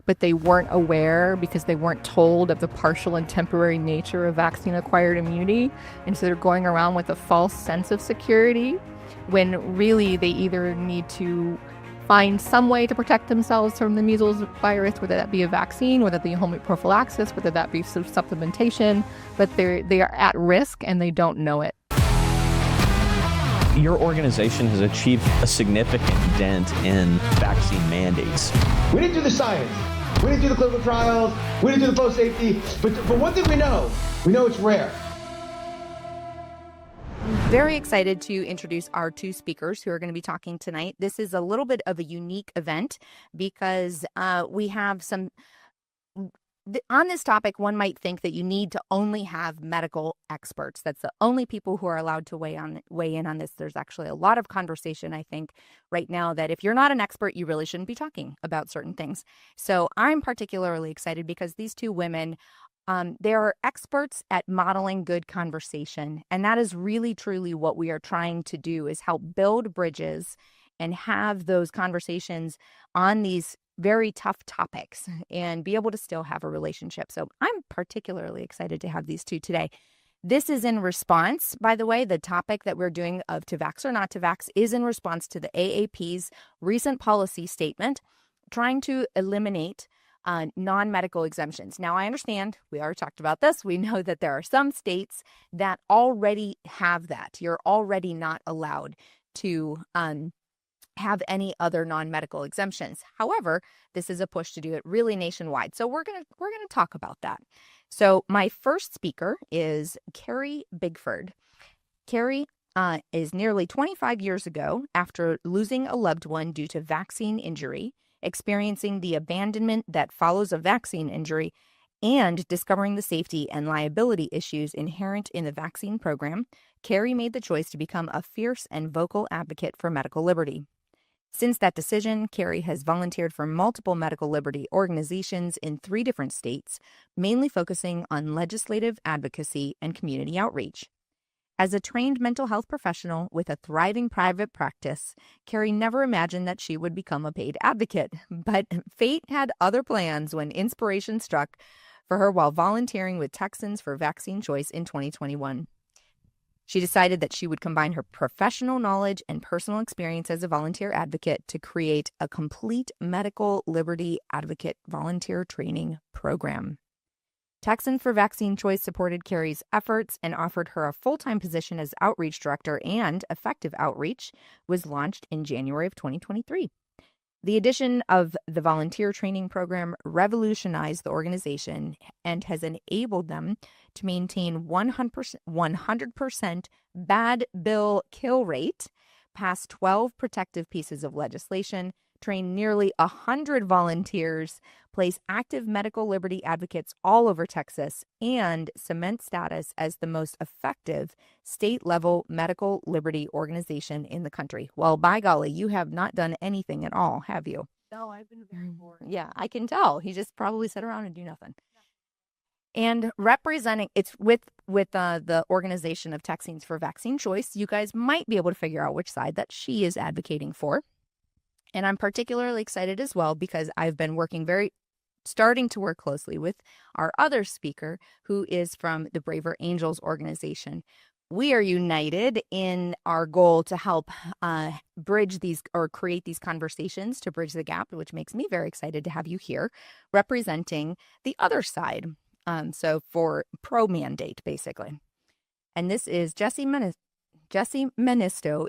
but they weren't aware because they weren't told of the partial and temporary nature of vaccine-acquired immunity. And so they're going around with a false sense of security when really they either need to find some way to protect themselves from the measles virus, whether that be a vaccine, whether that be home prophylaxis, whether that be some supplementation, but they are at risk and they don't know it. Your organization has achieved a significant dent in vaccine mandates. We didn't do the science. We didn't do the clinical trials. We didn't do the post safety. But one thing we know it's rare. Very excited to introduce our two speakers who are going to be talking tonight. This is a little bit of a unique event because we have some... On this topic, one might think that you need to only have medical experts. That's the only people who are allowed to weigh in on this. There's actually a lot of conversation, I think, right now that if you're not an expert, you really shouldn't be talking about certain things. So I'm particularly excited because these two women, they are experts at modeling good conversation. And that is really, truly what we are trying to do, is help build bridges and have those conversations on these very tough topics and be able to still have a relationship. So I'm particularly excited to have these two today. This is in response, by the way, the topic that we're doing of to vax or not to vax is in response to the AAP's recent policy statement trying to eliminate non-medical exemptions. Now, I understand, we already talked about this. We know that there are some states that already have that. You're already not allowed to have any other non-medical exemptions. However, this is a push to do it really nationwide. So we're gonna talk about that. So my first speaker is Carrie Bigford. Carrie is nearly 25 years ago, after losing a loved one due to vaccine injury, experiencing the abandonment that follows a vaccine injury, and discovering the safety and liability issues inherent in the vaccine program, Carrie made the choice to become a fierce and vocal advocate for medical liberty. Since that decision, Carrie has volunteered for multiple medical liberty organizations in 3 different states, mainly focusing on legislative advocacy and community outreach. As a trained mental health professional with a thriving private practice, Carrie never imagined that she would become a paid advocate, but fate had other plans when inspiration struck for her while volunteering with Texans for Vaccine Choice in 2021. She decided that she would combine her professional knowledge and personal experience as a volunteer advocate to create a complete medical liberty advocate volunteer training program. Texans for Vaccine Choice supported Carrie's efforts and offered her a full-time position as outreach director, and Effective Outreach was launched in January of 2023. The addition of the volunteer training program revolutionized the organization and has enabled them to maintain 100% bad bill kill rate, pass 12 protective pieces of legislation, train nearly 100 volunteers, place active medical liberty advocates all over Texas, and cement status as the most effective state-level medical liberty organization in the country. Well, by golly, you have not done anything at all, have you? No, I've been very bored. Yeah, I can tell. He just probably sit around and do nothing. And representing, it's with the organization of Texans for Vaccine Choice, you guys might be able to figure out which side that she is advocating for. And I'm particularly excited as well because I've been starting to work closely with our other speaker, who is from the Braver Angels organization. We are united in our goal to help bridge these or create these conversations to bridge the gap, which makes me very excited to have you here representing the other side. So for pro-mandate, basically. And this is Jesse Menisto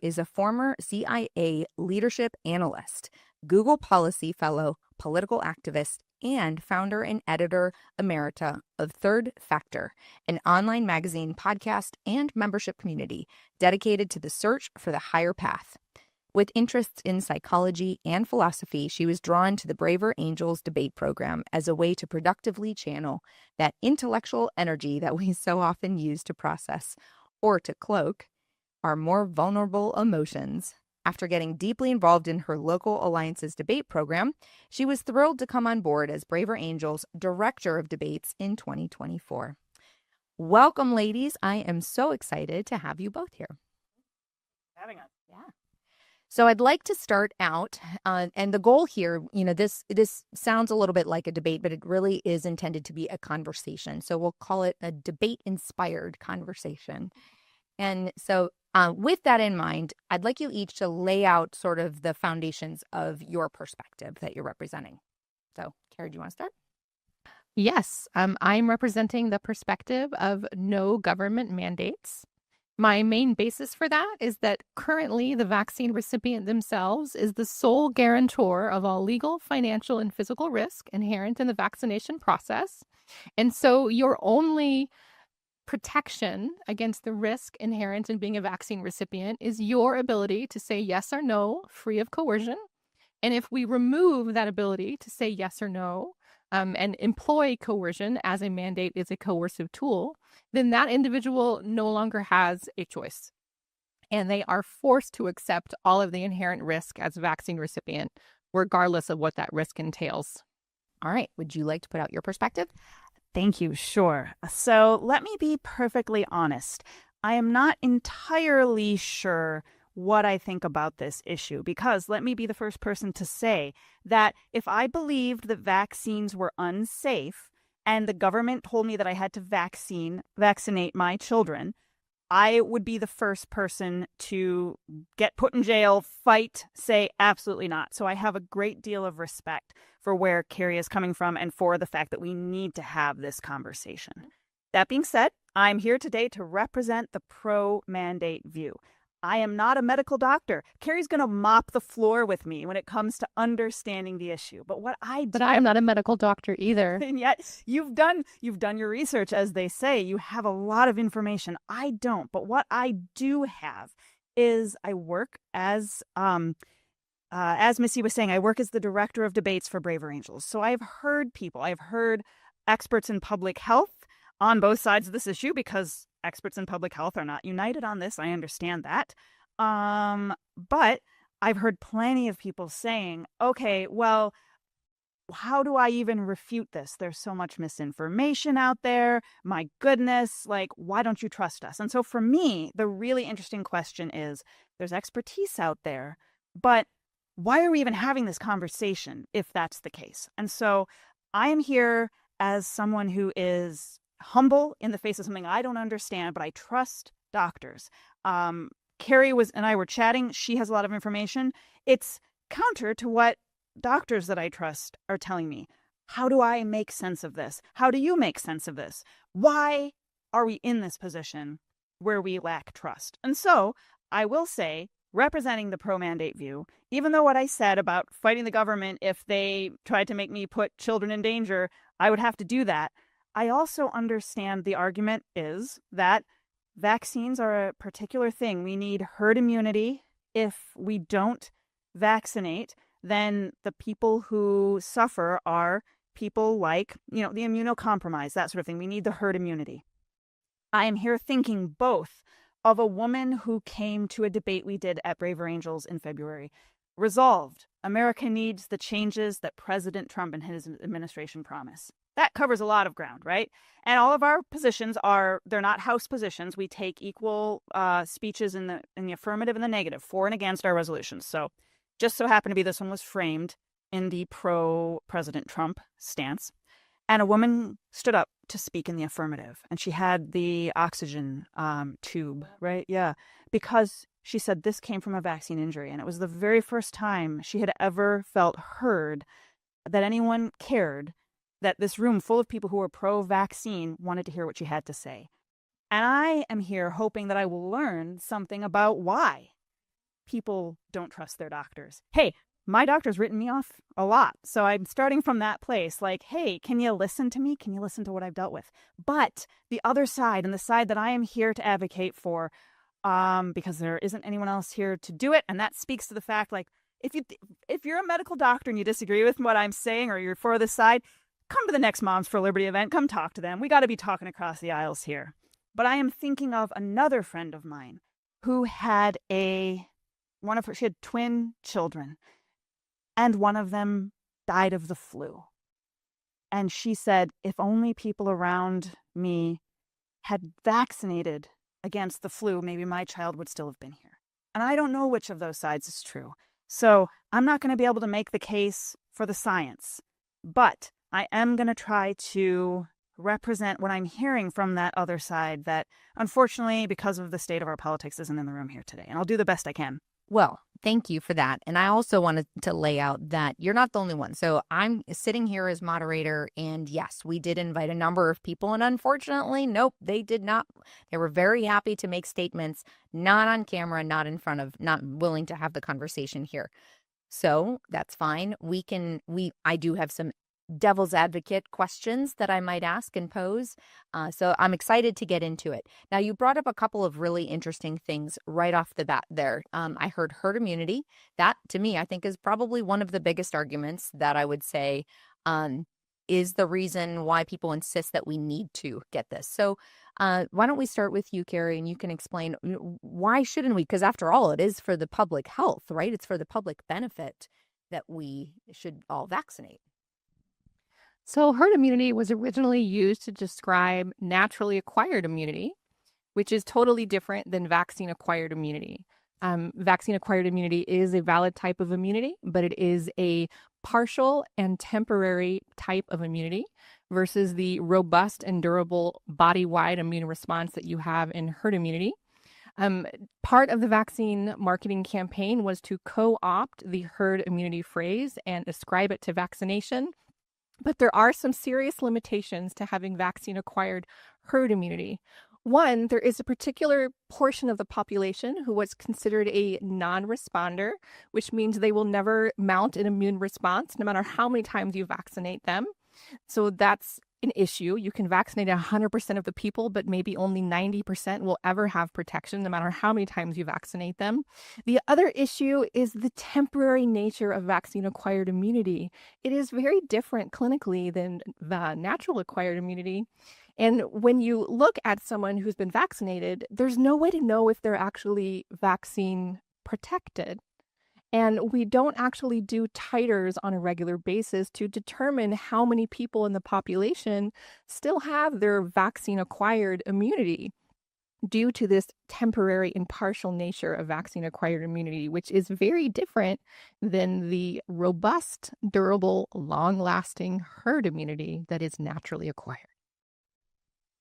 is a former CIA leadership analyst, Google Policy Fellow, political activist, and founder and editor emerita of Third Factor, an online magazine, podcast, and membership community dedicated to the search for the higher path. With interests in psychology and philosophy, she was drawn to the Braver Angels debate program as a way to productively channel that intellectual energy that we so often use to process or to cloak our more vulnerable emotions. After getting deeply involved in her local alliance's debate program, she was thrilled to come on board as Braver Angels Director of Debates in 2024. Welcome, ladies. I am so excited to have you both here. Having us. Yeah. So I'd like to start out, and the goal here, this sounds a little bit like a debate, but it really is intended to be a conversation. So we'll call it a debate-inspired conversation. And so, with that in mind, I'd like you each to lay out sort of the foundations of your perspective that you're representing. So, Carrie, do you want to start? Yes, I'm representing the perspective of no government mandates. My main basis for that is that currently the vaccine recipient themselves is the sole guarantor of all legal, financial, and physical risk inherent in the vaccination process. And so your only protection against the risk inherent in being a vaccine recipient is your ability to say yes or no, free of coercion. And if we remove that ability to say yes or no, and employ coercion as a mandate is a coercive tool, then that individual no longer has a choice. And they are forced to accept all of the inherent risk as a vaccine recipient, regardless of what that risk entails. All right. Would you like to put out your perspective? Thank you. Sure. So let me be perfectly honest. I am not entirely sure what I think about this issue, because let me be the first person to say that if I believed that vaccines were unsafe and the government told me that I had to vaccinate my children, I would be the first person to get put in jail, fight, say absolutely not. So I have a great deal of respect for where Carrie is coming from and for the fact that we need to have this conversation. That being said, I'm here today to represent the pro-mandate view. I am not a medical doctor. Carrie's going to mop the floor with me when it comes to understanding the issue. But what I do, But I am not a medical doctor either. and yet you've done your research, as they say. You have a lot of information. I don't. But what I do have is I work as Missy was saying, I work as the director of debates for Braver Angels. So I've heard experts in public health on both sides of this issue, because experts in public health are not united on this. I understand that. But I've heard plenty of people saying, okay, well, how do I even refute this? There's so much misinformation out there. My goodness, like, why don't you trust us? And so for me, the really interesting question is, there's expertise out there, but why are we even having this conversation if that's the case? And so I am here as someone who is humble in the face of something I don't understand, but I trust doctors. Carrie and I were chatting. She has a lot of information. It's counter to what doctors that I trust are telling me. How do I make sense of this? How do you make sense of this? Why are we in this position where we lack trust? And so I will say, representing the pro-mandate view, even though what I said about fighting the government if they tried to make me put children in danger, I would have to do that. I also understand the argument is that vaccines are a particular thing. We need herd immunity. If we don't vaccinate, then the people who suffer are people like, the immunocompromised, that sort of thing. We need the herd immunity. I am here thinking both of a woman who came to a debate we did at Braver Angels in February. Resolved, America needs the changes that President Trump and his administration promise. That covers a lot of ground, right? And all of our positions they're not House positions. We take equal speeches in the affirmative and the negative, for and against our resolutions. So just so happened to be this one was framed in the pro-President Trump stance. And a woman stood up to speak in the affirmative. And she had the oxygen tube, right? Yeah. Because she said this came from a vaccine injury. And it was the very first time she had ever felt heard, that anyone cared, that this room full of people who were pro-vaccine wanted to hear what she had to say. And I am here hoping that I will learn something about why people don't trust their doctors. Hey, my doctor's written me off a lot. So I'm starting from that place, like, hey, can you listen to me? Can you listen to what I've dealt with? But the other side, and the side that I am here to advocate for, because there isn't anyone else here to do it, and that speaks to the fact, like, if you're a medical doctor and you disagree with what I'm saying, or you're for this side, come to the next Moms for Liberty event. Come talk to them. We got to be talking across the aisles here. But I am thinking of another friend of mine who had she had twin children, and one of them died of the flu. And she said, if only people around me had vaccinated against the flu, maybe my child would still have been here. And I don't know which of those sides is true. So I'm not going to be able to make the case for the science, but I am going to try to represent what I'm hearing from that other side that, unfortunately, because of the state of our politics, isn't in the room here today. And I'll do the best I can. Well, thank you for that. And I also wanted to lay out that you're not the only one. So I'm sitting here as moderator, and yes, we did invite a number of people. And unfortunately, nope, they did not. They were very happy to make statements, not on camera, not in front of, not willing to have the conversation here. So that's fine. I do have some devil's advocate questions that I might ask and pose. So I'm excited to get into it. Now, you brought up a couple of really interesting things right off the bat there. I heard herd immunity. That, to me, I think is probably one of the biggest arguments that I would say is the reason why people insist that we need to get this. So why don't we start with you, Carrie, and you can explain why shouldn't we? Because after all, it is for the public health, right? It's for the public benefit that we should all vaccinate. So herd immunity was originally used to describe naturally acquired immunity, which is totally different than vaccine-acquired immunity. Vaccine-acquired immunity is a valid type of immunity, but it is a partial and temporary type of immunity versus the robust and durable body-wide immune response that you have in herd immunity. Part of the vaccine marketing campaign was to co-opt the herd immunity phrase and ascribe it to vaccination. But there are some serious limitations to having vaccine-acquired herd immunity. One, there is a particular portion of the population who was considered a non-responder, which means they will never mount an immune response no matter how many times you vaccinate them. So that's an issue. You can vaccinate 100% of the people, but maybe only 90% will ever have protection no matter how many times you vaccinate them. The other issue is the temporary nature of vaccine-acquired immunity. It is very different clinically than the natural acquired immunity. And when you look at someone who's been vaccinated, there's no way to know if they're actually vaccine protected. And we don't actually do titers on a regular basis to determine how many people in the population still have their vaccine-acquired immunity due to this temporary and partial nature of vaccine-acquired immunity, which is very different than the robust, durable, long-lasting herd immunity that is naturally acquired.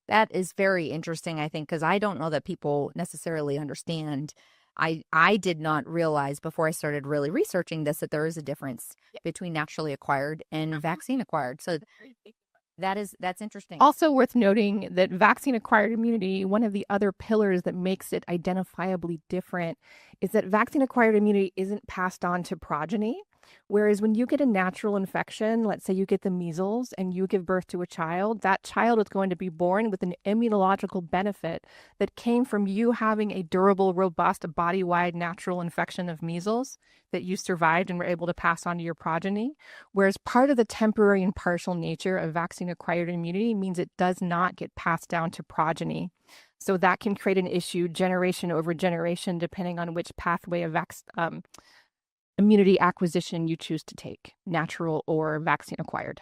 That is very interesting, I think, because I don't know that people necessarily understand. I did not realize before I started really researching this that there is a difference between naturally acquired and vaccine acquired. So that's interesting. Also worth noting that vaccine-acquired immunity, one of the other pillars that makes it identifiably different is that vaccine-acquired immunity isn't passed on to progeny. Whereas when you get a natural infection, let's say you get the measles and you give birth to a child, that child is going to be born with an immunological benefit that came from you having a durable, robust, body-wide natural infection of measles that you survived and were able to pass on to your progeny. Whereas part of the temporary and partial nature of vaccine-acquired immunity means it does not get passed down to progeny. So that can create an issue generation over generation, depending on which pathway of immunity acquisition you choose to take, natural or vaccine acquired.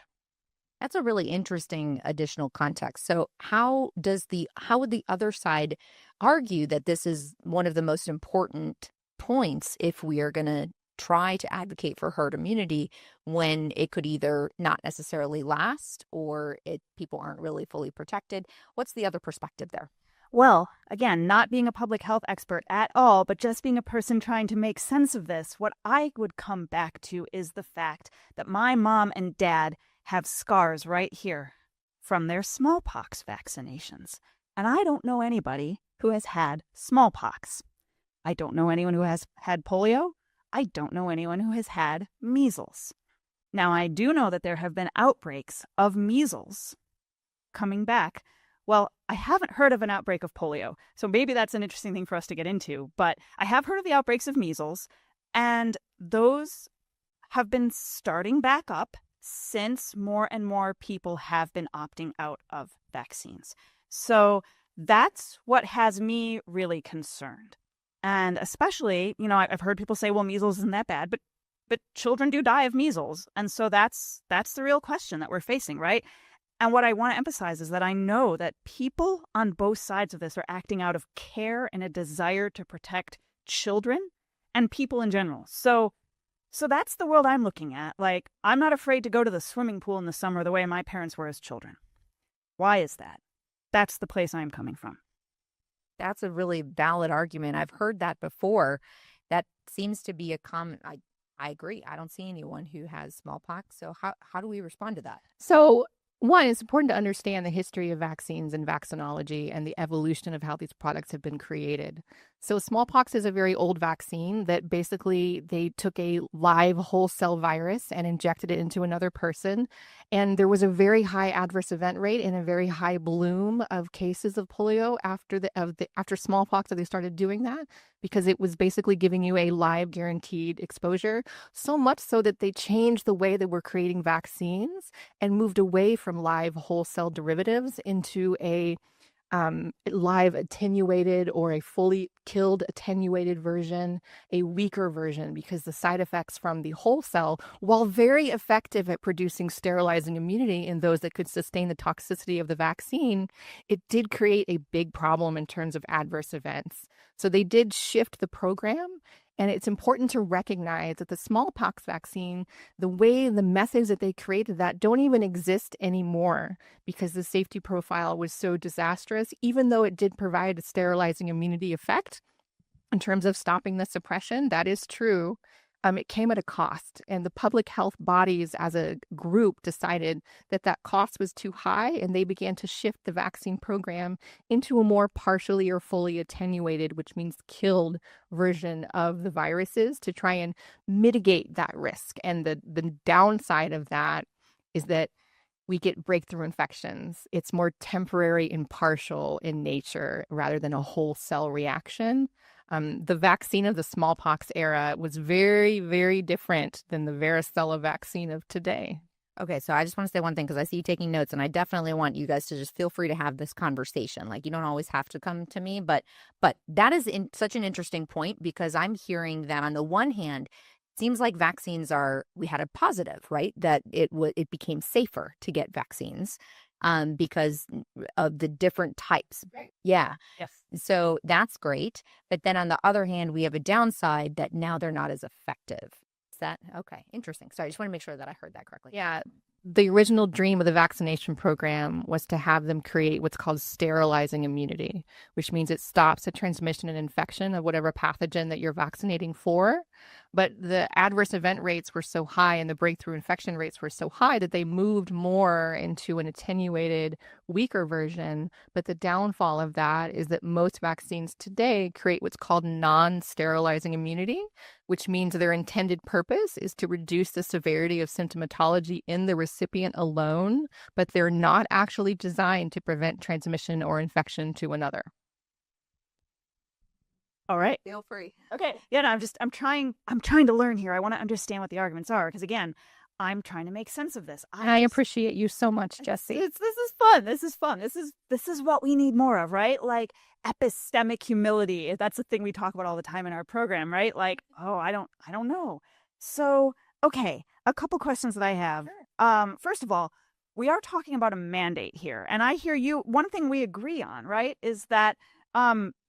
That's a really interesting additional context. So how would the other side argue that this is one of the most important points if we are going to try to advocate for herd immunity when it could either not necessarily last or people aren't really fully protected? What's the other perspective there? Well, again, not being a public health expert at all, but just being a person trying to make sense of this, what I would come back to is the fact that my mom and dad have scars right here from their smallpox vaccinations. And I don't know anybody who has had smallpox. I don't know anyone who has had polio. I don't know anyone who has had measles. Now, I do know that there have been outbreaks of measles coming back. Well, I haven't heard of an outbreak of polio, so maybe that's an interesting thing for us to get into, but I have heard of the outbreaks of measles, and those have been starting back up since more and more people have been opting out of vaccines. So that's what has me really concerned. And especially, I've heard people say, well, measles isn't that bad, but children do die of measles. And so that's the real question that we're facing, right? And what I want to emphasize is that I know that people on both sides of this are acting out of care and a desire to protect children and people in general. So that's the world I'm looking at. Like, I'm not afraid to go to the swimming pool in the summer the way my parents were as children. Why is that? That's the place I'm coming from. That's a really valid argument. I've heard that before. That seems to be a common. I agree. I don't see anyone who has smallpox. So how do we respond to that? So, one, it's important to understand the history of vaccines and vaccinology and the evolution of how these products have been created. So smallpox is a very old vaccine that basically they took a live whole cell virus and injected it into another person. And there was a very high adverse event rate and a very high bloom of cases of polio after smallpox that they started doing that, because it was basically giving you a live guaranteed exposure, so much so that they changed the way that we're creating vaccines and moved away from live whole cell derivatives into a live attenuated or a fully killed attenuated version, a weaker version, because the side effects from the whole cell, while very effective at producing sterilizing immunity in those that could sustain the toxicity of the vaccine, it did create a big problem in terms of adverse events. So they did shift the program. And it's important to recognize that the smallpox vaccine, the methods that they created that don't even exist anymore, because the safety profile was so disastrous, even though it did provide a sterilizing immunity effect in terms of stopping the suppression. That is true. It came at a cost, and the public health bodies as a group decided that that cost was too high, and they began to shift the vaccine program into a more partially or fully attenuated, which means killed, version of the viruses to try and mitigate that risk. And the downside of that is that we get breakthrough infections. It's more temporary and partial in nature rather than a whole cell reaction. The vaccine of the smallpox era was very, very different than the varicella vaccine of today. Okay, so I just want to say one thing, because I see you taking notes, and I definitely want you guys to just feel free to have this conversation. Like, you don't always have to come to me, but that is such an interesting point, because I'm hearing that on the one hand, it seems like vaccines we had a positive, right? That it became safer to get vaccines because of the different types. Right. Yeah. Yes. So that's great. But then on the other hand, we have a downside that now they're not as effective. Is that okay? Interesting. Sorry, I just want to make sure that I heard that correctly. Yeah. The original dream of the vaccination program was to have them create what's called sterilizing immunity, which means it stops the transmission and infection of whatever pathogen that you're vaccinating for. But the adverse event rates were so high and the breakthrough infection rates were so high that they moved more into an attenuated, weaker version. But the downfall of that is that most vaccines today create what's called non-sterilizing immunity, which means their intended purpose is to reduce the severity of symptomatology in the recipient alone, but they're not actually designed to prevent transmission or infection to another. All right. Feel free. Okay. Yeah, no, I'm trying to learn here. I want to understand what the arguments are, because again, I'm trying to make sense of this. I appreciate you so much, Jesse. This is fun. This is fun. This is what we need more of, right? Like epistemic humility. That's the thing we talk about all the time in our program, right? Like, oh, I don't know. So, okay, a couple questions that I have. Sure. First of all, we are talking about a mandate here, and I hear you. One thing we agree on, right, is that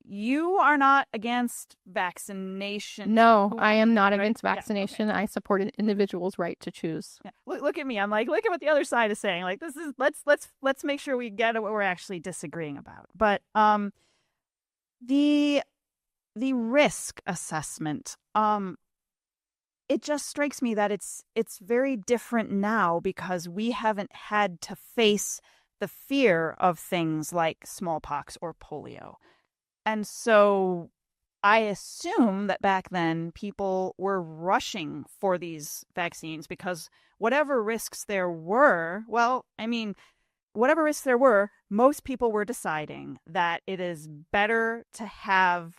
you are not against vaccination. No, I am not against vaccination. Yeah, okay. I support an individual's right to choose. Yeah. Look at me. I'm like, look at what the other side is saying. Like, this is let's make sure we get what we're actually disagreeing about. But the risk assessment, it just strikes me that it's very different now, because we haven't had to face the fear of things like smallpox or polio. And so I assume that back then people were rushing for these vaccines because whatever risks there were, most people were deciding that it is better to have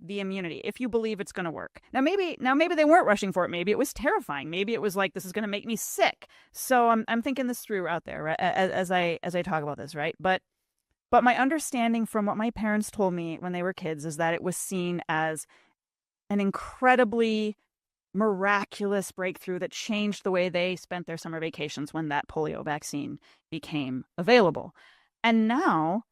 the immunity if you believe it's going to work. Now maybe they weren't rushing for it. Maybe it was terrifying. Maybe it was like, this is going to make me sick. So I'm thinking this through out there, right, as I talk about this, right? But my understanding from what my parents told me when they were kids is that it was seen as an incredibly miraculous breakthrough that changed the way they spent their summer vacations when that polio vaccine became available. And now,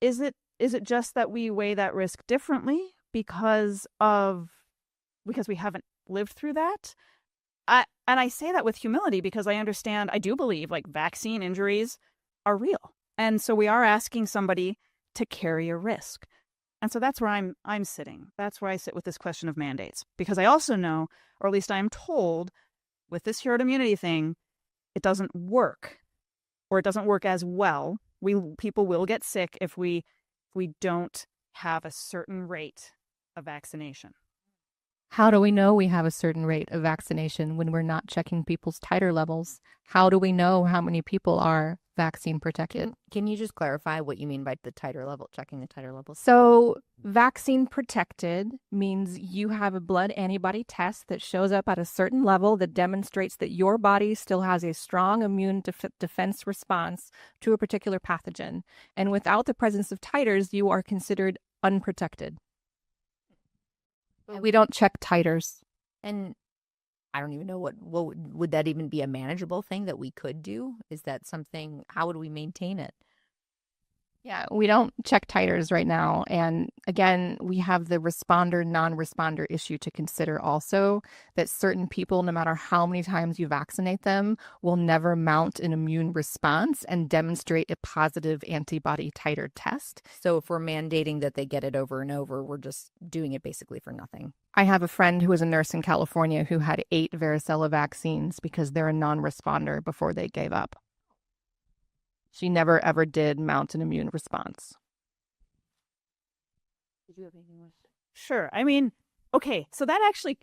is it just that we weigh that risk differently? because we haven't lived through that. And I say that with humility because I do believe like vaccine injuries are real. And so we are asking somebody to carry a risk. And so that's where I'm sitting. That's where I sit with this question of mandates. Because I also know, or at least I'm told, with this herd immunity thing, it doesn't work. Or it doesn't work as well. People will get sick if we don't have a certain rate of vaccination. How do we know we have a certain rate of vaccination when we're not checking people's titer levels? How do we know how many people are vaccine protected? Can you just clarify what you mean by the titer level, checking the titer levels? So vaccine protected means you have a blood antibody test that shows up at a certain level that demonstrates that your body still has a strong immune defense response to a particular pathogen. And without the presence of titers, you are considered unprotected. We don't check titers. And I don't even know what would that even be a manageable thing that we could do? Is that something, how would we maintain it? Yeah, we don't check titers right now. And again, we have the responder, non-responder issue to consider also, that certain people, no matter how many times you vaccinate them, will never mount an immune response and demonstrate a positive antibody titer test. So if we're mandating that they get it over and over, we're just doing it basically for nothing. I have a friend who was a nurse in California who had 8 varicella vaccines because they're a non-responder before they gave up. She never, ever did mount an immune response. Did you have anything else? Sure. I mean, okay, so that actually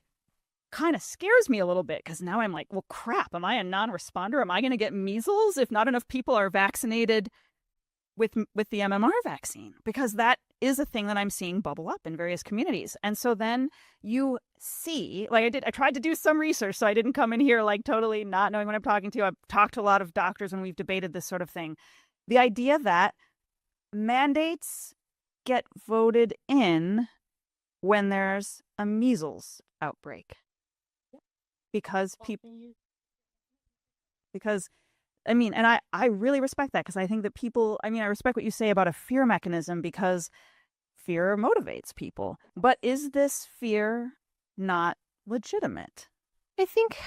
kind of scares me a little bit because now I'm like, well, crap, am I a non-responder? Am I going to get measles if not enough people are vaccinated with the MMR vaccine? Because that is a thing that I'm seeing bubble up in various communities. And so then you see, like I tried to do some research, so I didn't come in here like totally not knowing what I'm talking to. I've talked to a lot of doctors and we've debated this sort of thing. The idea that mandates get voted in when there's a measles outbreak. Because I mean, and I really respect that because I think that people, I mean, I respect what you say about a fear mechanism because fear motivates people. But is this fear not legitimate? I think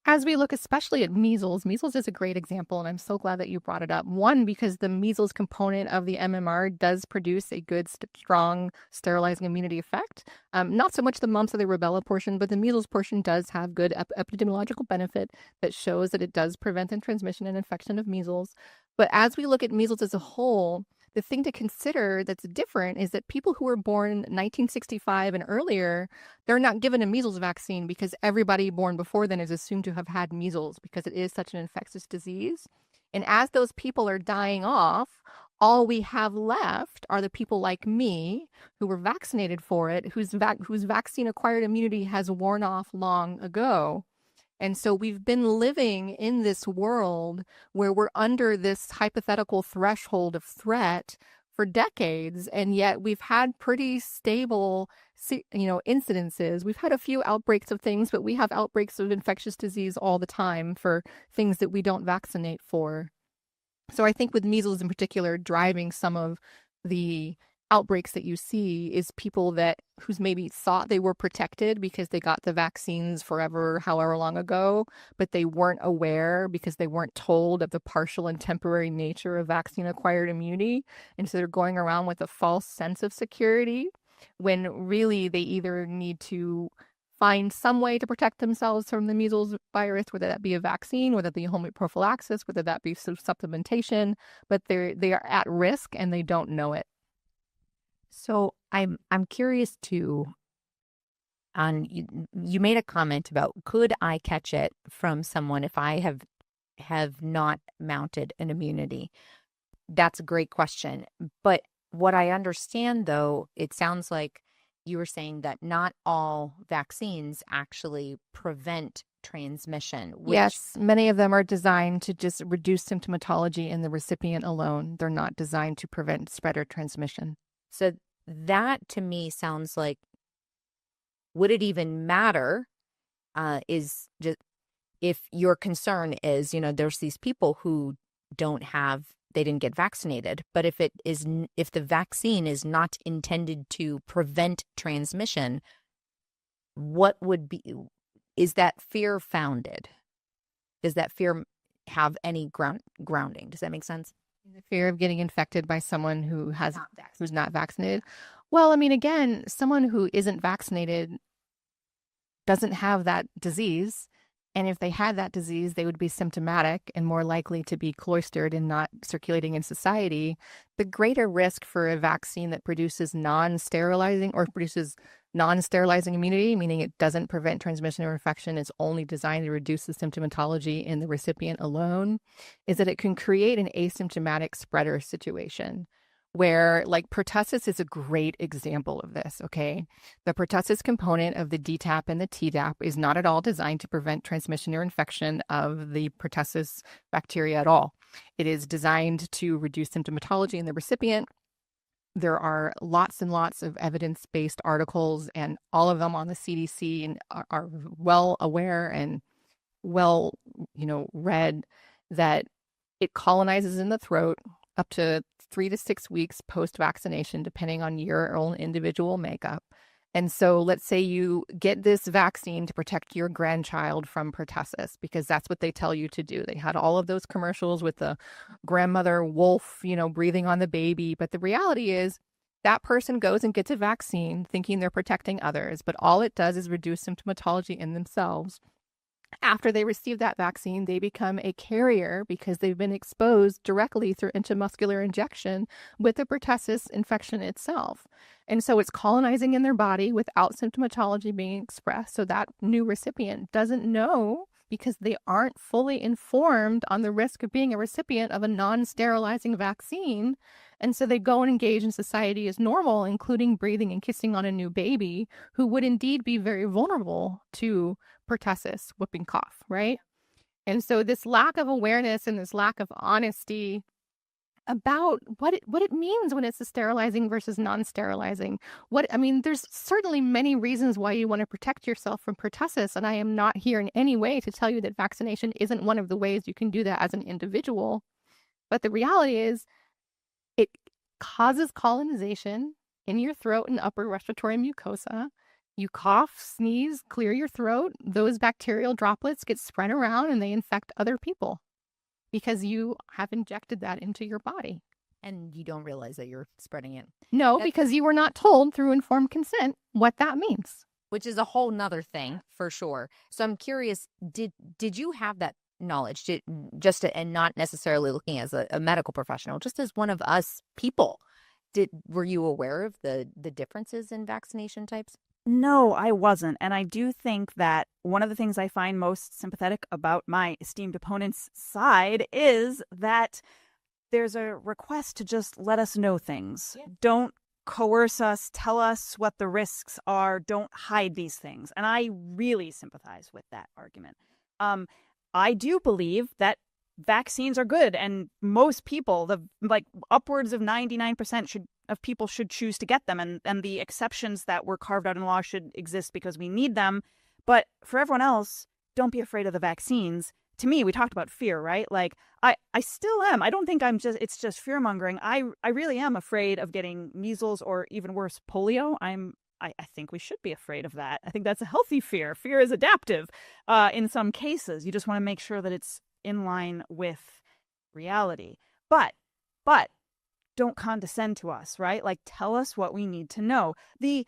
as we look especially at measles is a great example, and I'm so glad that you brought it up. One, because the measles component of the MMR does produce a good, strong sterilizing immunity effect. Not so much the mumps or the rubella portion, but the measles portion does have good epidemiological benefit that shows that it does prevent the transmission and infection of measles. But as we look at measles as a whole, the thing to consider that's different is that people who were born 1965 and earlier, they're not given a measles vaccine because everybody born before then is assumed to have had measles because it is such an infectious disease. And as those people are dying off, all we have left are the people like me who were vaccinated for it, whose vaccine-acquired immunity has worn off long ago. And so we've been living in this world where we're under this hypothetical threshold of threat for decades, and yet we've had pretty stable, incidences. We've had a few outbreaks of things, but we have outbreaks of infectious disease all the time for things that we don't vaccinate for. So I think with measles in particular, driving some of the outbreaks that you see is people who's maybe thought they were protected because they got the vaccines however long ago, but they weren't aware because they weren't told of the partial and temporary nature of vaccine-acquired immunity. And so they're going around with a false sense of security when really they either need to find some way to protect themselves from the measles virus, whether that be a vaccine, whether that be home prophylaxis, whether that be supplementation, but they are at risk and they don't know it. So I'm curious too. You made a comment about could I catch it from someone if I have not mounted an immunity? That's a great question. But what I understand though, it sounds like you were saying that not all vaccines actually prevent transmission. Yes, many of them are designed to just reduce symptomatology in the recipient alone. They're not designed to prevent spread or transmission. So that to me sounds like, would it even matter? Is just if your concern is, there's these people who don't have they didn't get vaccinated. But if the vaccine is not intended to prevent transmission, is that fear founded? Does that fear have any grounding? Does that make sense? The fear of getting infected by someone who's not vaccinated. Well, I mean, again, someone who isn't vaccinated doesn't have that disease. And if they had that disease, they would be symptomatic and more likely to be cloistered and not circulating in society. The greater risk for a vaccine that produces non-sterilizing immunity, meaning it doesn't prevent transmission or infection, it's only designed to reduce the symptomatology in the recipient alone, is that it can create an asymptomatic spreader situation where, like, pertussis is a great example of this, okay? The pertussis component of the DTaP and the Tdap is not at all designed to prevent transmission or infection of the pertussis bacteria at all. It is designed to reduce symptomatology in the recipient. There are lots and lots of evidence-based articles, and all of them on the CDC and are well aware and well, read, that it colonizes in the throat up to 3 to 6 weeks post-vaccination, depending on your own individual makeup. And so let's say you get this vaccine to protect your grandchild from pertussis, because that's what they tell you to do. They had all of those commercials with the grandmother wolf, breathing on the baby. But the reality is that person goes and gets a vaccine thinking they're protecting others, but all it does is reduce symptomatology in themselves. After they receive that vaccine, they become a carrier because they've been exposed directly through intramuscular injection with the pertussis infection itself. And so it's colonizing in their body without symptomatology being expressed. So that new recipient doesn't know, because they aren't fully informed on the risk of being a recipient of a non-sterilizing vaccine. And so they go and engage in society as normal, including breathing and kissing on a new baby who would indeed be very vulnerable to pertussis, whooping cough, right? And so this lack of awareness and this lack of honesty about what it means when it's a sterilizing versus non-sterilizing. There's certainly many reasons why you want to protect yourself from pertussis, and I am not here in any way to tell you that vaccination isn't one of the ways you can do that as an individual. But the reality is it causes colonization in your throat and upper respiratory mucosa. You cough, sneeze, clear your throat. Those bacterial droplets get spread around and they infect other people because you have injected that into your body. And you don't realize that you're spreading it. No, because you were not told through informed consent what that means. Which is a whole nother thing, for sure. So I'm curious, did you have that knowledge, and not necessarily looking as a medical professional, just as one of us people? Were you aware of the differences in vaccination types? No, I wasn't. And I do think that one of the things I find most sympathetic about my esteemed opponent's side is that there's a request to just let us know things. Yeah. Don't coerce us, tell us what the risks are, don't hide these things. And I really sympathize with that argument. I do believe that vaccines are good, and most people, upwards of 99% of people should choose to get them, and the exceptions that were carved out in law should exist because we need them. But for everyone else, don't be afraid of the vaccines. To me, we talked about fear, right? Like, I still am. I don't think it's just fear mongering. I really am afraid of getting measles, or even worse, polio. I think we should be afraid of that. I think that's a healthy fear. Fear is adaptive in some cases. You just want to make sure that it's in line with reality. But don't condescend to us, right? Like, tell us what we need to know. The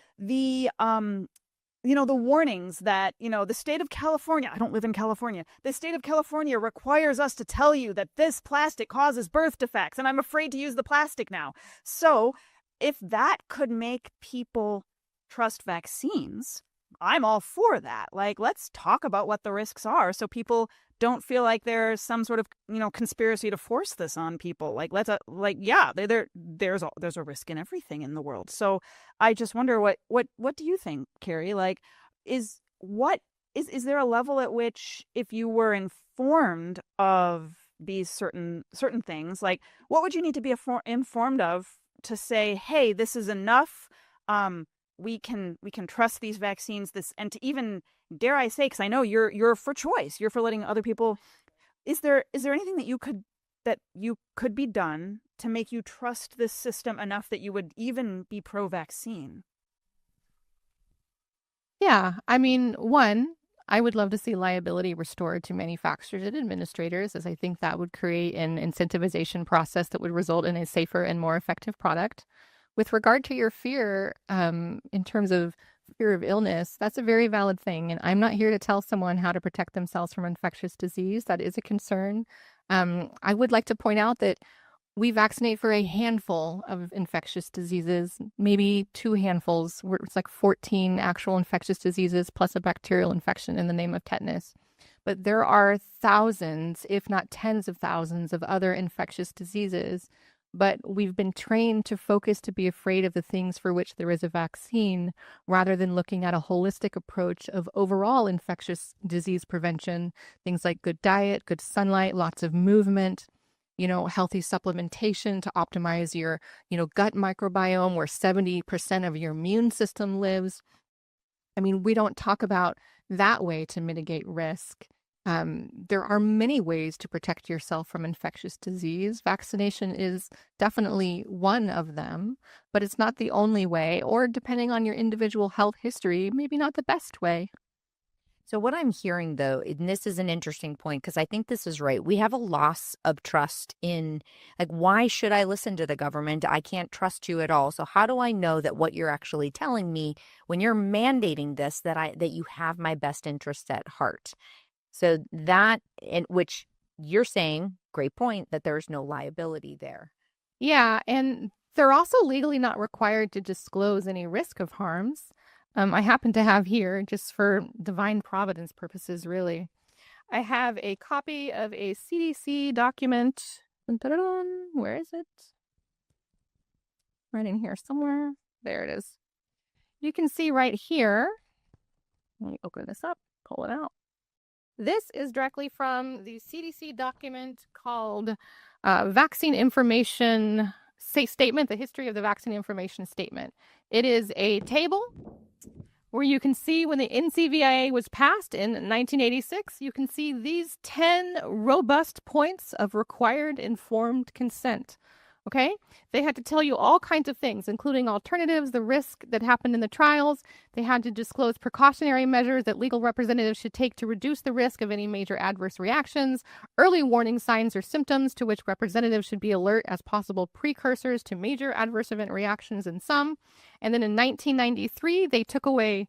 warnings that, the state of California, I don't live in California, the state of California requires us to tell you that this plastic causes birth defects, and I'm afraid to use the plastic now. So if that could make people trust vaccines, I'm all for that. Like, let's talk about what the risks are so people don't feel like there's some sort of, conspiracy to force this on people. Like, there's a risk in everything in the world. So I just wonder what do you think, Carrie? Like, is there a level at which, if you were informed of these certain things, like, what would you need to be informed of to say, hey, this is enough? We can trust these vaccines. And to even, dare I say, because I know you're for choice, you're for letting other people. Is there anything that you could that you could be done to make you trust this system enough that you would even be pro-vaccine? Yeah, I mean, one, I would love to see liability restored to manufacturers and administrators, as I think that would create an incentivization process that would result in a safer and more effective product. With regard to your fear, in terms of fear of illness, that's a very valid thing. And I'm not here to tell someone how to protect themselves from infectious disease. That is a concern. I would like to point out that we vaccinate for a handful of infectious diseases, maybe two handfuls, where it's like 14 actual infectious diseases plus a bacterial infection in the name of tetanus. But there are thousands, if not tens of thousands, of other infectious diseases. But we've been trained to focus to be afraid of the things for which there is a vaccine, rather than looking at a holistic approach of overall infectious disease prevention. Things like good diet, good sunlight, lots of movement, healthy supplementation to optimize your, gut microbiome where 70% of your immune system lives. I mean, we don't talk about that way to mitigate risk. There are many ways to protect yourself from infectious disease. Vaccination is definitely one of them, but it's not the only way, or depending on your individual health history, maybe not the best way. So what I'm hearing, though, and this is an interesting point, because I think this is right. We have a loss of trust in, like, why should I listen to the government? I can't trust you at all. So how do I know that what you're actually telling me when you're mandating this, that you have my best interests at heart? So that, in which you're saying, great point, that there's no liability there. Yeah, and they're also legally not required to disclose any risk of harms. I happen to have here, just for divine providence purposes, really, I have a copy of a CDC document. Dun-dun-dun. Where is it? Right in here somewhere. There it is. You can see right here. Let me open this up, pull it out. This is directly from the CDC document called Vaccine Information Statement, the History of the Vaccine Information Statement. It is a table where you can see when the NCVIA was passed in 1986, you can see these 10 robust points of required informed consent. Okay? They had to tell you all kinds of things, including alternatives, the risk that happened in the trials. They had to disclose precautionary measures that legal representatives should take to reduce the risk of any major adverse reactions, early warning signs or symptoms to which representatives should be alert as possible precursors to major adverse event reactions in some. And then in 1993, they took away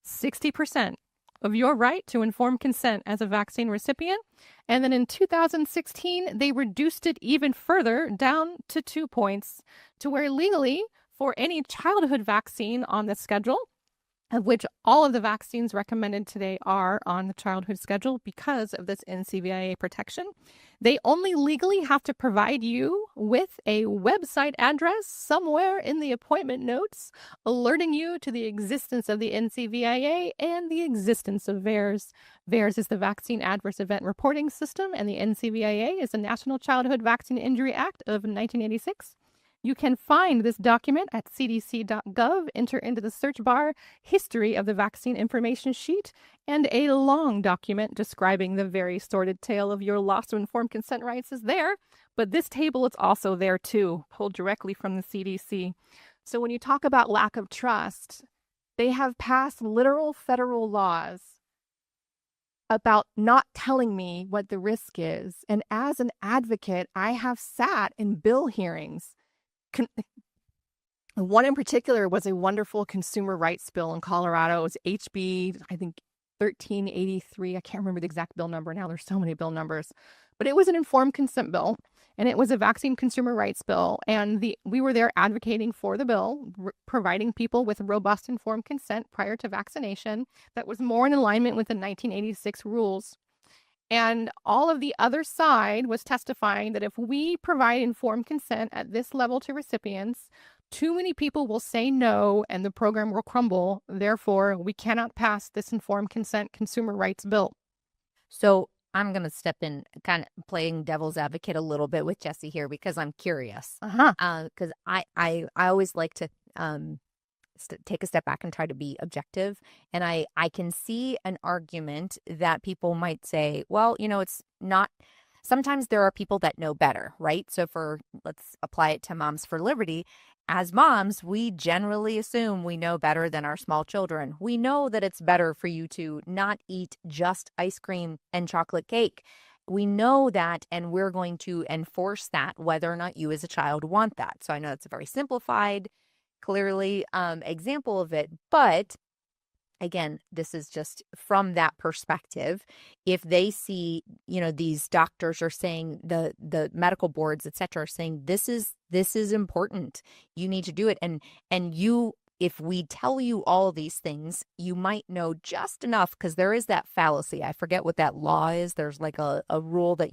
60% of your right to informed consent as a vaccine recipient. And then in 2016, they reduced it even further down to 2 points, to where legally for any childhood vaccine on the schedule, of which all of the vaccines recommended today are on the childhood schedule because of this NCVIA protection, they only legally have to provide you with a website address somewhere in the appointment notes, alerting you to the existence of the NCVIA and the existence of VAERS. VAERS is the Vaccine Adverse Event Reporting System, and the NCVIA is the National Childhood Vaccine Injury Act of 1986. You can find this document at cdc.gov, enter into the search bar History of the Vaccine Information Sheet, and a long document describing the very sordid tale of your loss of informed consent rights is there. But this table is also there too, pulled directly from the CDC. So when you talk about lack of trust, they have passed literal federal laws about not telling me what the risk is. And as an advocate, I have sat in bill hearings. One in particular was a wonderful consumer rights bill in Colorado. It was HB, I think, 1383. I can't remember the exact bill number now. There's so many bill numbers. But it was an informed consent bill, and it was a vaccine consumer rights bill. And we were there advocating for the bill, providing people with robust informed consent prior to vaccination that was more in alignment with the 1986 rules. And all of the other side was testifying that if we provide informed consent at this level to recipients, too many people will say no and the program will crumble. Therefore, we cannot pass this informed consent consumer rights bill. So I'm going to step in, kind of playing devil's advocate a little bit with Jessie here, because I'm curious. Because I always like to take a step back and try to be objective. And I can see an argument that people might say, well, it's not sometimes there are people that know better, right? So let's apply it to Moms for Liberty. As moms, we generally assume we know better than our small children. We know that it's better for you to not eat just ice cream and chocolate cake. We know that, and we're going to enforce that whether or not you as a child want that. So I know that's a very simplified, clearly example of it. But again, this is just from that perspective. If they see, these doctors are saying, the medical boards, et cetera, are saying this is important. You need to do it. And you, if we tell you all these things, you might know just enough, because there is that fallacy. I forget what that law is. There's like a rule that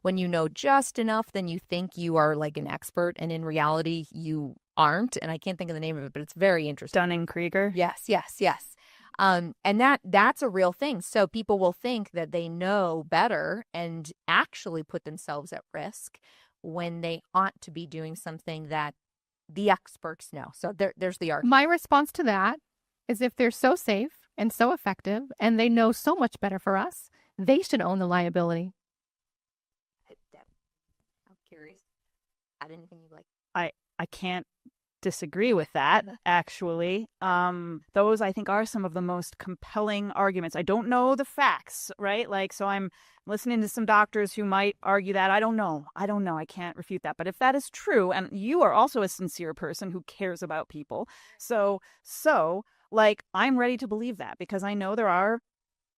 when you know just enough, then you think you are like an expert, and in reality you aren't. And I can't think of the name of it, but it's very interesting. Dunning-Kruger. Yes. And that's a real thing. So people will think that they know better and actually put themselves at risk when they ought to be doing something that the experts know. So there's the argument. My response to that is, if they're so safe and so effective and they know so much better for us, they should own the liability. I'm curious. Add anything you like? I can't disagree with that, actually. Those, I think, are some of the most compelling arguments. I don't know the facts, right? Like, so I'm listening to some doctors who might argue that. I don't know. I can't refute that. But if that is true, and you are also a sincere person who cares about people, so like, I'm ready to believe that, because I know there are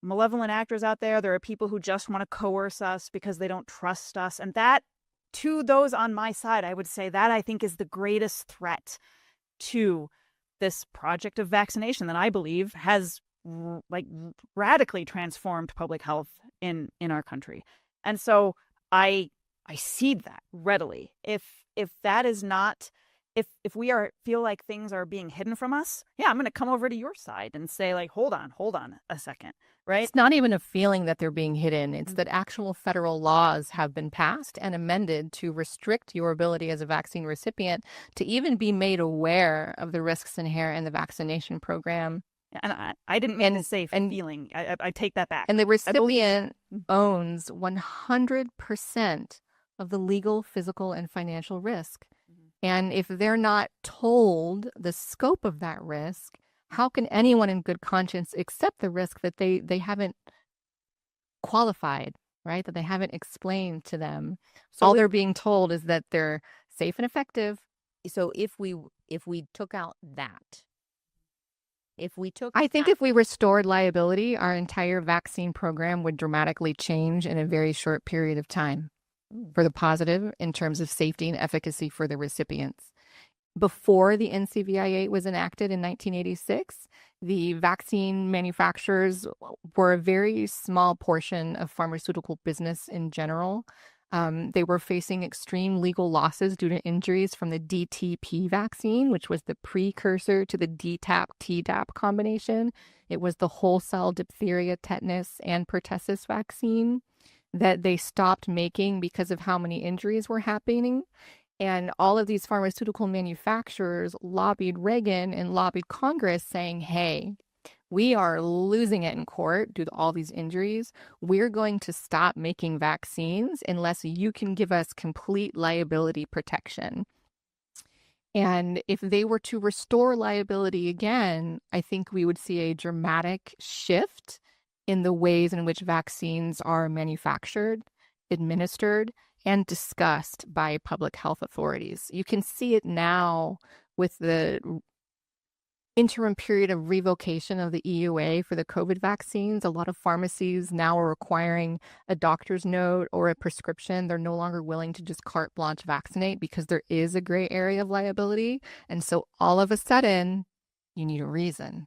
malevolent actors out there. There are people who just want to coerce us because they don't trust us. And that, to those on my side, I would say that I think is the greatest threat to this project of vaccination that I believe has radically transformed public health in our country. And so I cede that readily. If that is not, if we feel like things are being hidden from us, I'm going to come over to your side and say, like, hold on a second, right? It's not even a feeling that they're being hidden. It's that actual federal laws have been passed and amended to restrict your ability as a vaccine recipient to even be made aware of the risks inherent in the vaccination program. And I didn't mean to say feeling. I take that back. And the recipient owns 100% of the legal, physical, and financial risk. And if they're not told the scope of that risk, how can anyone in good conscience accept the risk that they haven't qualified, right? That they haven't explained to them. So all they're being told is that they're safe and effective. So if we took out that, I think if we restored liability, our entire vaccine program would dramatically change in a very short period of time for the positive in terms of safety and efficacy for the recipients. Before the NCVIA was enacted in 1986, the vaccine manufacturers were a very small portion of pharmaceutical business in general. They were facing extreme legal losses due to injuries from the DTP vaccine, which was the precursor to the DTaP-Tdap combination. It was the whole cell diphtheria, tetanus, and pertussis vaccine that they stopped making because of how many injuries were happening. And all of these pharmaceutical manufacturers lobbied Reagan and lobbied Congress saying, hey, we are losing it in court due to all these injuries. We're going to stop making vaccines unless you can give us complete liability protection. And if they were to restore liability again, I think we would see a dramatic shift in the ways in which vaccines are manufactured, administered, and discussed by public health authorities. You can see it now with the interim period of revocation of the EUA for the COVID vaccines. A lot of pharmacies now are requiring a doctor's note or a prescription. They're no longer willing to just carte blanche vaccinate because there is a gray area of liability. And so all of a sudden, you need a reason.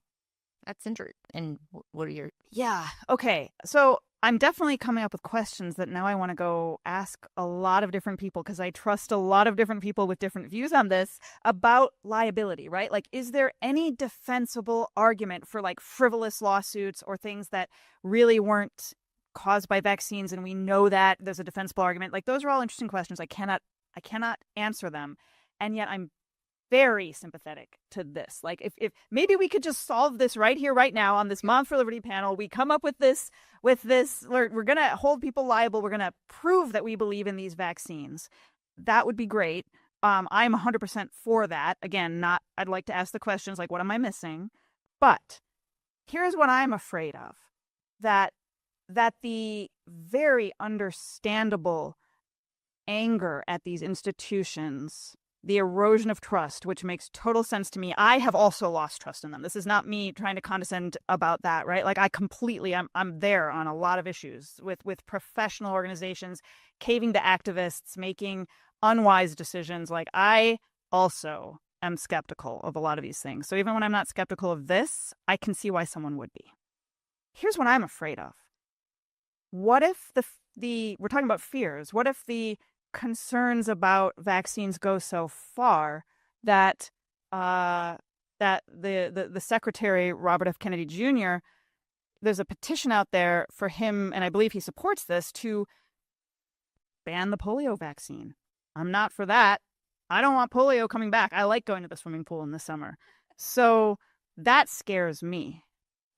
That's interesting. And what are your... Yeah. Okay. So I'm definitely coming up with questions that now I want to go ask a lot of different people, because I trust a lot of different people with different views on this about liability, right? Like, is there any defensible argument for like frivolous lawsuits or things that really weren't caused by vaccines? And we know that there's a defensible argument. Like, those are all interesting questions. I cannot answer them. And yet I'm very sympathetic to this. Like if maybe we could just solve this right here, right now on this Mom for Liberty panel, we come up with this, we're going to hold people liable. We're going to prove that we believe in these vaccines. That would be great. I'm 100% for that. Again, I'd like to ask the questions like, what am I missing? But here's what I'm afraid of, that the very understandable anger at these institutions, the erosion of trust, which makes total sense to me. I have also lost trust in them. This is not me trying to condescend about that, right? Like I'm there on a lot of issues with professional organizations caving to activists, making unwise decisions. Like I also am skeptical of a lot of these things. So even when I'm not skeptical of this, I can see why someone would be. Here's what I'm afraid of. What if we're talking about fears. What if the concerns about vaccines go so far that the Secretary, Robert F. Kennedy Jr., there's a petition out there for him, and I believe he supports this, to ban the polio vaccine. I'm not for that. I don't want polio coming back. I like going to the swimming pool in the summer. So that scares me.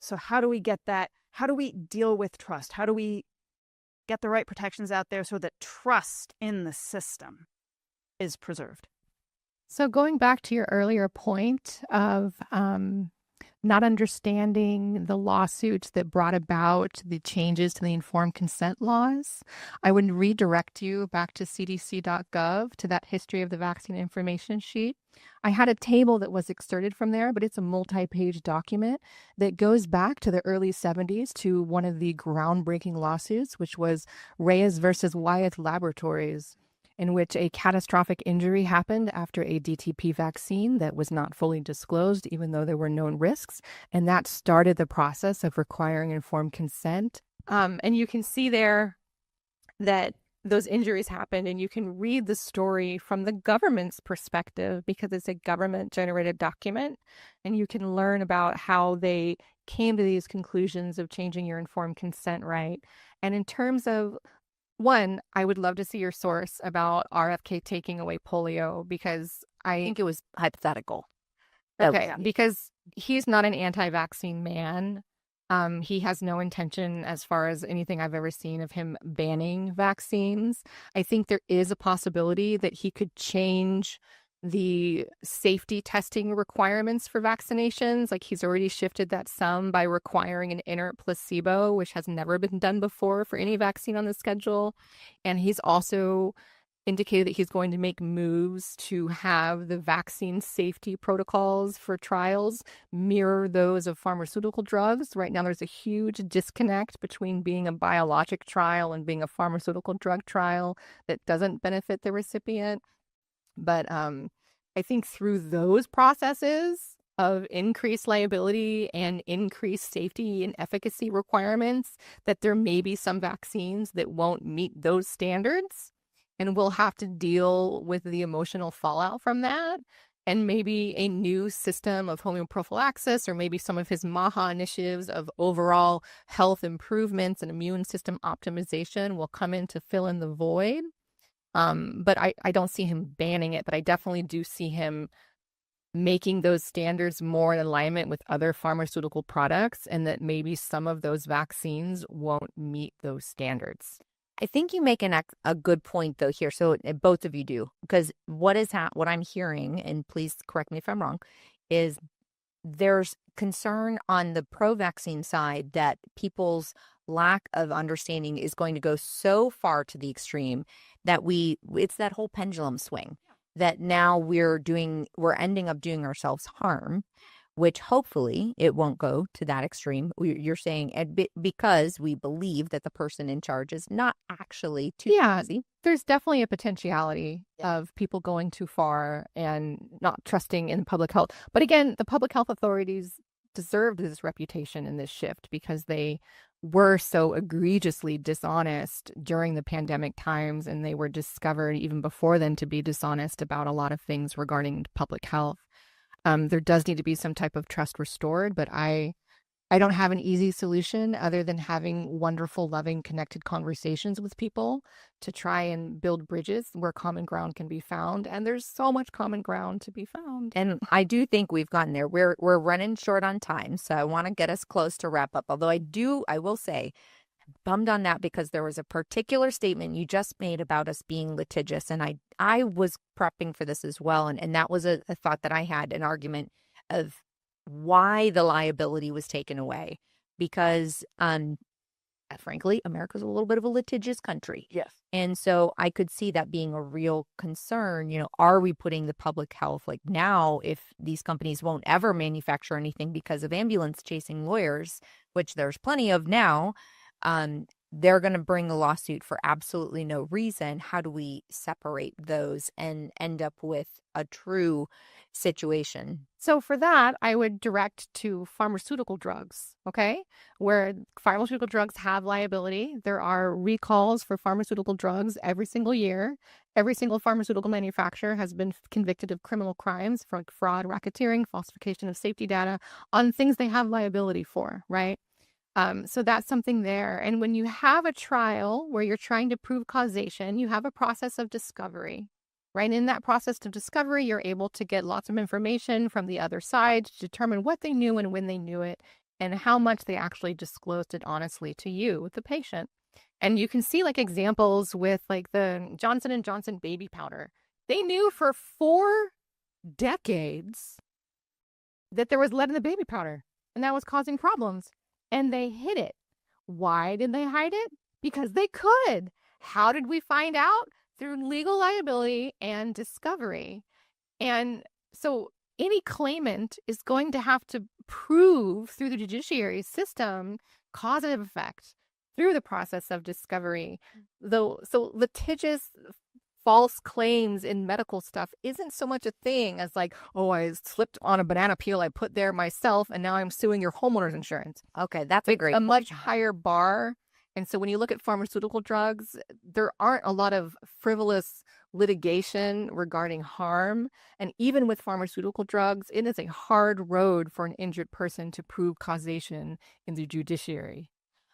So how do we get that? How do we deal with trust? How do we get the right protections out there so that trust in the system is preserved? So going back to your earlier point of not understanding the lawsuits that brought about the changes to the informed consent laws, I would redirect you back to cdc.gov, to that history of the vaccine information sheet. I had a table that was excerpted from there, but it's a multi-page document that goes back to the early 70s to one of the groundbreaking lawsuits, which was Reyes versus Wyeth Laboratories, in which a catastrophic injury happened after a DTP vaccine that was not fully disclosed, even though there were known risks. And that started the process of requiring informed consent. And you can see there that those injuries happened, and you can read the story from the government's perspective because it's a government-generated document, and you can learn about how they came to these conclusions of changing your informed consent right. And in terms of one, I would love to see your source about RFK taking away polio, because I think it was hypothetical. Okay, because he's not an anti-vaccine man. He has no intention, as far as anything I've ever seen, of him banning vaccines. I think there is a possibility that he could change the safety testing requirements for vaccinations. Like, he's already shifted that some by requiring an inert placebo, which has never been done before for any vaccine on the schedule. And he's also indicated that he's going to make moves to have the vaccine safety protocols for trials mirror those of pharmaceutical drugs. Right now, there's a huge disconnect between being a biologic trial and being a pharmaceutical drug trial that doesn't benefit the recipient. But I think through those processes of increased liability and increased safety and efficacy requirements, that there may be some vaccines that won't meet those standards, and we'll have to deal with the emotional fallout from that. And maybe a new system of homeoprophylaxis, or maybe some of his MAHA initiatives of overall health improvements and immune system optimization will come in to fill in the void. But I don't see him banning it, but I definitely do see him making those standards more in alignment with other pharmaceutical products, and that maybe some of those vaccines won't meet those standards. I think you make a good point, though, here. So both of you do, because what I'm hearing, and please correct me if I'm wrong, is there's concern on the pro-vaccine side that people's lack of understanding is going to go so far to the extreme that it's that whole pendulum swing that now we're ending up doing ourselves harm, which hopefully it won't go to that extreme. You're saying because we believe that the person in charge is not actually too easy. There's definitely a potentiality of people going too far and not trusting in public health. But again, the public health authorities deserved this reputation in this shift because they were so egregiously dishonest during the pandemic times, and they were discovered even before then to be dishonest about a lot of things regarding public health. There does need to be some type of trust restored, but I I don't have an easy solution other than having wonderful, loving, connected conversations with people to try and build bridges where common ground can be found. And there's so much common ground to be found. And I do think we've gotten there. We're running short on time, so I want to get us close to wrap up. Although I will say, bummed on that because there was a particular statement you just made about us being litigious, and I was prepping for this as well, and that was a thought that I had, an argument of why the liability was taken away, because frankly, America's a little bit of a litigious country. Yes. And so I could see that being a real concern. Are we putting the public health, like now, if these companies won't ever manufacture anything because of ambulance chasing lawyers, which there's plenty of now, they're going to bring a lawsuit for absolutely no reason. How do we separate those and end up with a true situation? So for that, I would direct to pharmaceutical drugs, okay? Where pharmaceutical drugs have liability. There are recalls for pharmaceutical drugs every single year. Every single pharmaceutical manufacturer has been convicted of criminal crimes for fraud, racketeering, falsification of safety data on things they have liability for, right? So that's something there. And when you have a trial where you're trying to prove causation, you have a process of discovery, right? In that process of discovery, you're able to get lots of information from the other side to determine what they knew and when they knew it and how much they actually disclosed it honestly to you, the patient. And you can see like examples with like the Johnson & Johnson baby powder. They knew for 4 decades that there was lead in the baby powder and that was causing problems. And they hid it. Why did they hide it? Because they could. How did we find out? Through legal liability and discovery. And so any claimant is going to have to prove through the judiciary system causative effect through the process of discovery. So litigious false claims in medical stuff isn't so much a thing as like, oh, I slipped on a banana peel I put there myself and now I'm suing your homeowner's insurance. Okay, that's a great a much higher bar. And so when you look at pharmaceutical drugs, there aren't a lot of frivolous litigation regarding harm. And even with pharmaceutical drugs, it is a hard road for an injured person to prove causation in the judiciary.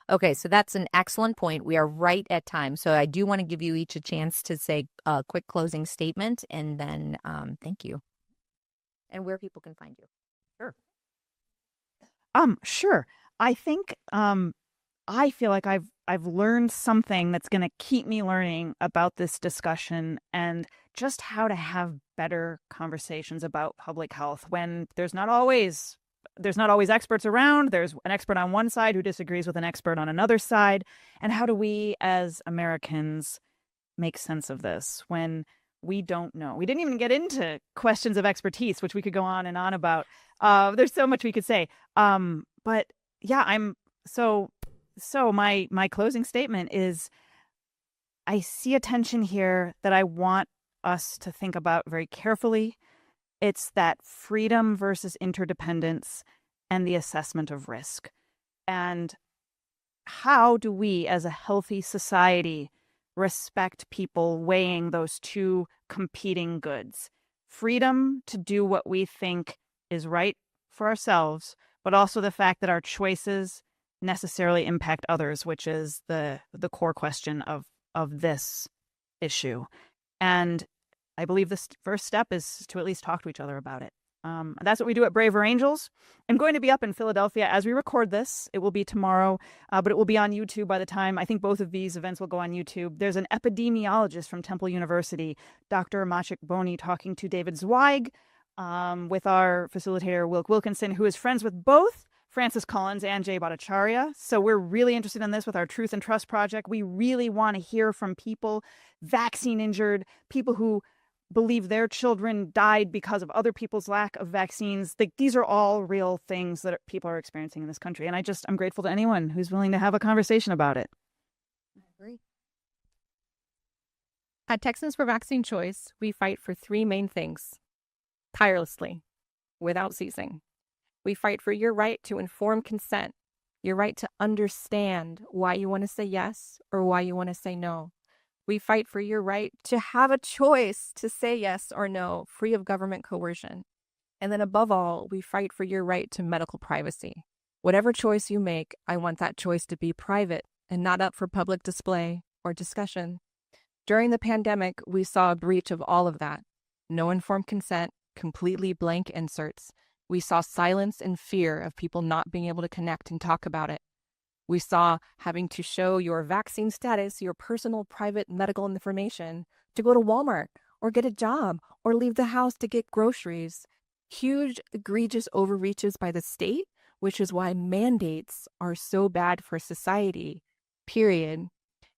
Okay, so that's an excellent point. We are right at time. So I do want to give you each a chance to say a quick closing statement, and then thank you. And where people can find you. Sure. I think I feel like I've learned something that's going to keep me learning about this discussion and just how to have better conversations about public health when there's not always experts around. There's an expert on one side who disagrees with an expert on another side. And how do we as Americans make sense of this when we don't know? We didn't even get into questions of expertise, which we could go on and on about. There's so much we could say. But yeah, my closing statement is I see a tension here that I want us to think about very carefully. It's that freedom versus interdependence and the assessment of risk. And how do we, as a healthy society, respect people weighing those two competing goods? Freedom to do what we think is right for ourselves, but also the fact that our choices necessarily impact others, which is the core question of this issue. And I believe this first step is to at least talk to each other about it. That's what we do at Braver Angels. I'm going to be up in Philadelphia as we record this. It will be tomorrow, but it will be on YouTube by the time. I think both of these events will go on YouTube. There's an epidemiologist from Temple University, Dr. Maciek Boni, talking to David Zweig with our facilitator, Wilk Wilkinson, who is friends with both Francis Collins and Jay Bhattacharya. So we're really interested in this with our Truth and Trust project. We really want to hear from people, vaccine injured, people who believe their children died because of other people's lack of vaccines. These are all real things that people are experiencing in this country. And I'm grateful to anyone who's willing to have a conversation about it. I agree. At Texans for Vaccine Choice, we fight for 3 main things, tirelessly, without ceasing. We fight for your right to informed consent, your right to understand why you want to say yes or why you want to say no. We fight for your right to have a choice to say yes or no, free of government coercion. And then above all, we fight for your right to medical privacy. Whatever choice you make, I want that choice to be private and not up for public display or discussion. During the pandemic, we saw a breach of all of that. No informed consent, completely blank inserts. We saw silence and fear of people not being able to connect and talk about it. We saw having to show your vaccine status, your personal private medical information, to go to Walmart or get a job or leave the house to get groceries. Huge, egregious overreaches by the state, which is why mandates are so bad for society, period.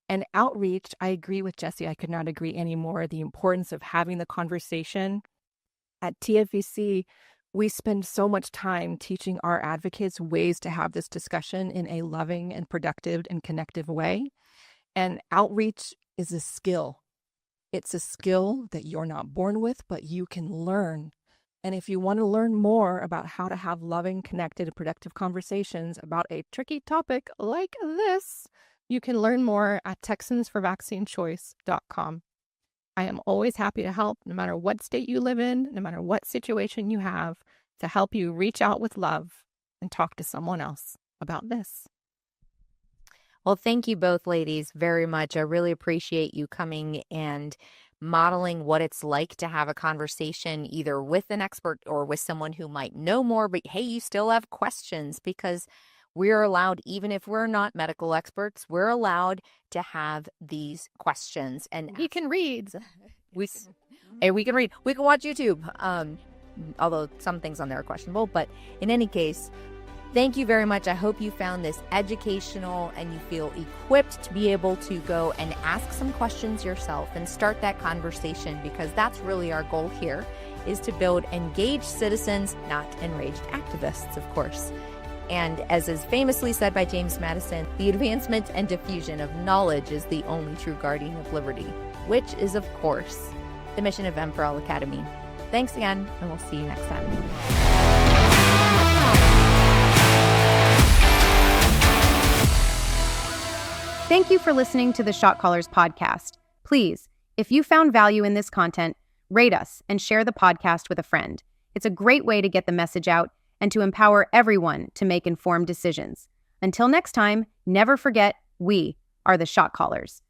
And outreach, I agree with Jesse. I could not agree anymore. The importance of having the conversation. At TFVC, we spend so much time teaching our advocates ways to have this discussion in a loving and productive and connective way. And outreach is a skill. It's a skill that you're not born with, but you can learn. And if you want to learn more about how to have loving, connected, and productive conversations about a tricky topic like this, you can learn more at TexansForVaccineChoice.com. I am always happy to help, no matter what state you live in, no matter what situation you have, to help you reach out with love and talk to someone else about this. Well, thank you both ladies very much. I really appreciate you coming and modeling what it's like to have a conversation either with an expert or with someone who might know more, but hey, you still have questions, because we're allowed, even if we're not medical experts, we're allowed to have these questions. And he can read. We can read. We can watch YouTube. Although some things on there are questionable, but in any case, thank you very much. I hope you found this educational and you feel equipped to be able to go and ask some questions yourself and start that conversation, because that's really our goal here, is to build engaged citizens, not enraged activists, of course. And as is famously said by James Madison, the advancement and diffusion of knowledge is the only true guardian of liberty, which is, of course, the mission of M for All Academy. Thanks again, and we'll see you next time. Thank you for listening to the Shot Callers podcast. Please, if you found value in this content, rate us and share the podcast with a friend. It's a great way to get the message out and to empower everyone to make informed decisions. Until next time, never forget, we are the Shot Callers.